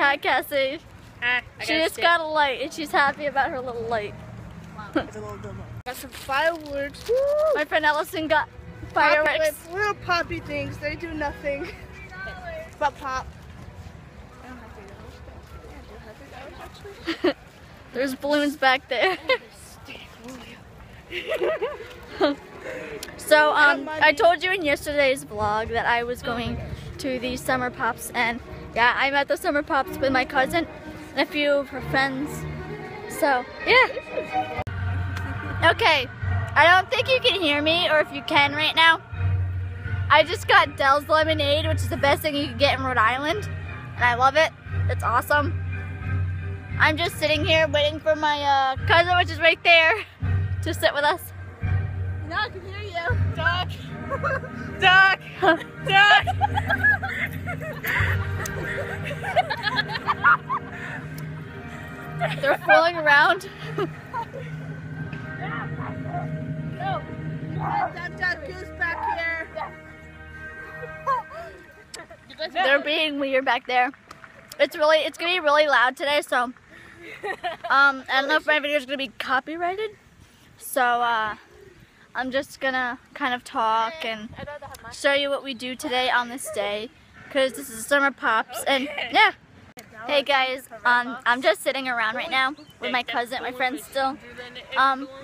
hi, Cassie. She just got a light and she's happy about her little light. It's a little demo. Got some fireworks. Woo! My friend Ellison got fireworks. Little poppy things. They do nothing but pop. I don't have $3 actually. There's balloons back there. So I told you in yesterday's vlog that I was going to the summer pops, and yeah, I'm at the summer pops with my cousin and a few of her friends. So yeah. Okay, I don't think you can hear me, or if you can right now. I just got Dell's lemonade, which is the best thing you can get in Rhode Island, and I love it. It's awesome. I'm just sitting here waiting for my cousin, which is right there, to sit with us. No, I can hear you. Duck. Duck. Duck. They're fooling around. No. That goose back here. They're being weird back there. It's gonna be really loud today, so I don't know if my video is gonna be copyrighted. So I'm just gonna kind of talk and show you what we do today on this day, because this is summer pops, and yeah. Hey guys, I'm just sitting around right now with my cousin, my friends still.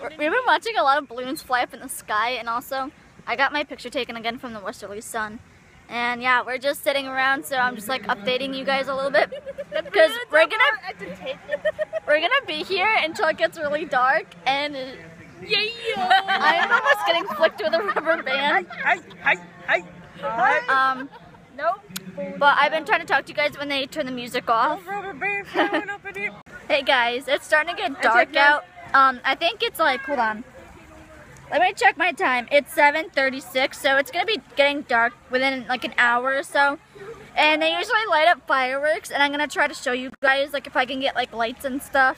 We've been watching a lot of balloons fly up in the sky, and also I got my picture taken again from the westerly sun. And yeah, we're just sitting around, so I'm just like updating you guys a little bit, because we're gonna be here until it gets really dark, and I'm almost getting flicked with a rubber band. Nope. But I've been trying to talk to you guys when they turn the music off. Hey guys, it's starting to get dark out. I think it's like, hold on. Let me check my time. It's 7:36, so it's gonna be getting dark within like an hour or so. And they usually light up fireworks, and I'm gonna try to show you guys, like, if I can get like lights and stuff.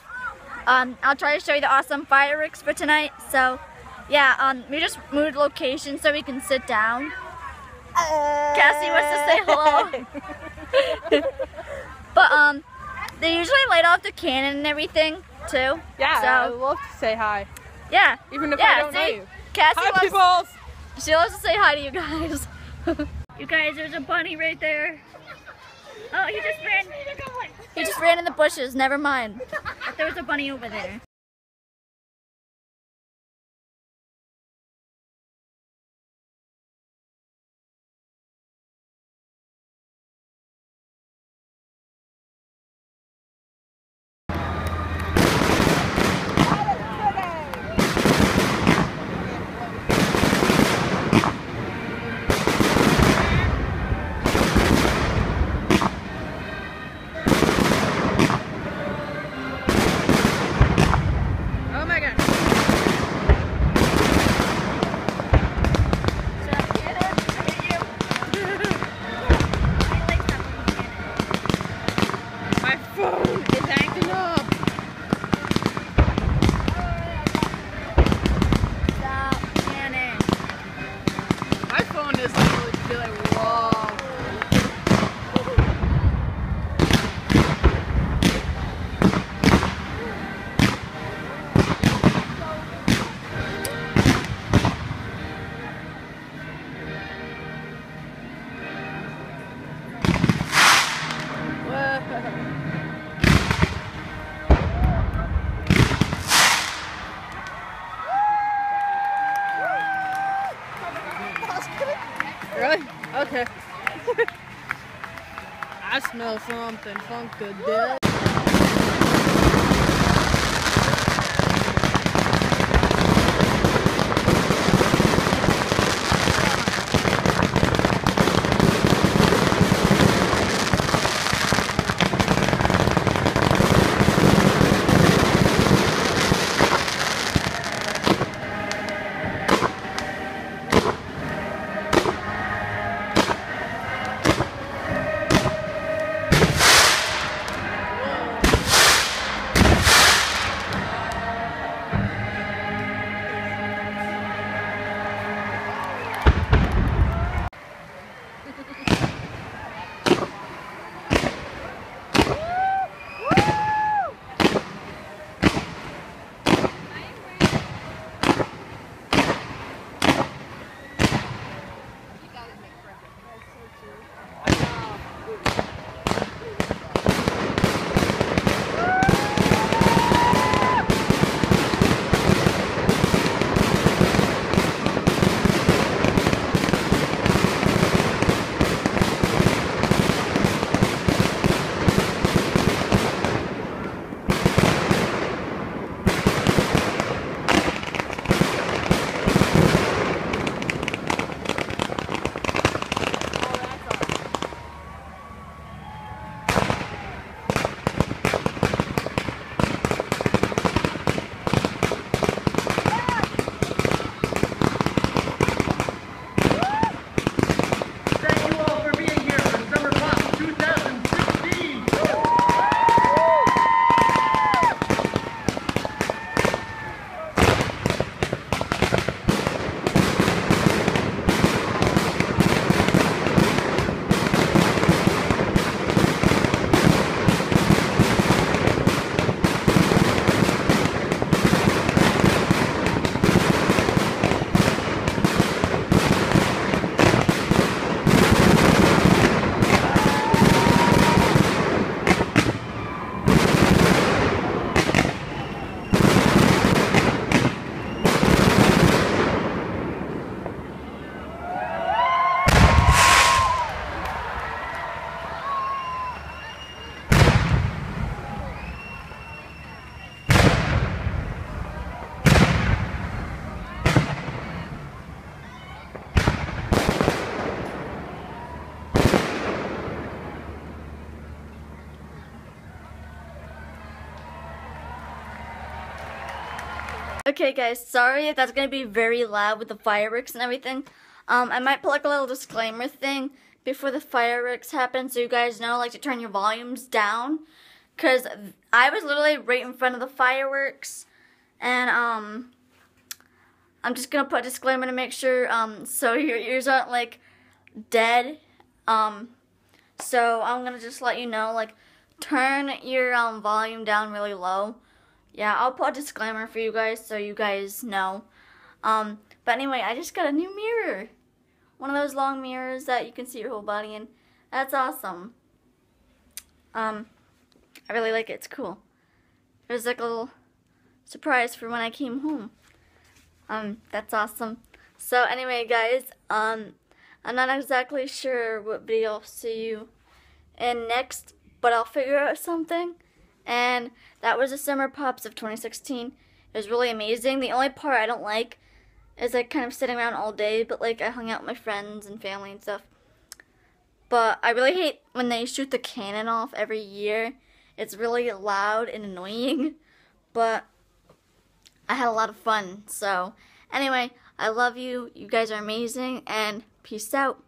I'll try to show you the awesome fireworks for tonight. So yeah, we just moved location so we can sit down. Cassie wants to say hello. But they usually light off the cannon and everything too. Yeah, so, I love to say hi. Yeah. Even if I don't know you. Cassie hi, loves, she loves to say hi to you guys. You guys, there's a bunny right there. Oh, he just ran. He just ran in the bushes. Never mind. But there was a bunny over there. Really? Okay. I smell something funky, dude. Okay guys, sorry if that's going to be very loud with the fireworks and everything. I might put like a little disclaimer thing before the fireworks happen so you guys know like to turn your volumes down. Because I was literally right in front of the fireworks. And I'm just going to put a disclaimer to make sure so your ears aren't like dead. So I'm going to just let you know like turn your volume down really low. Yeah, I'll put a disclaimer for you guys so you guys know. But anyway, I just got a new mirror. One of those long mirrors that you can see your whole body in. That's awesome. I really like it. It's cool. It was like a little surprise for when I came home. That's awesome. So anyway, guys, I'm not exactly sure what video I'll see you in next, but I'll figure out something. And that was the Summer Pops of 2016. It was really amazing. The only part I don't like is like kind of sitting around all day, but like I hung out with my friends and family and stuff. But I really hate when they shoot the cannon off every year. It's really loud and annoying, but I had a lot of fun. So anyway, I love you. You guys are amazing, and peace out.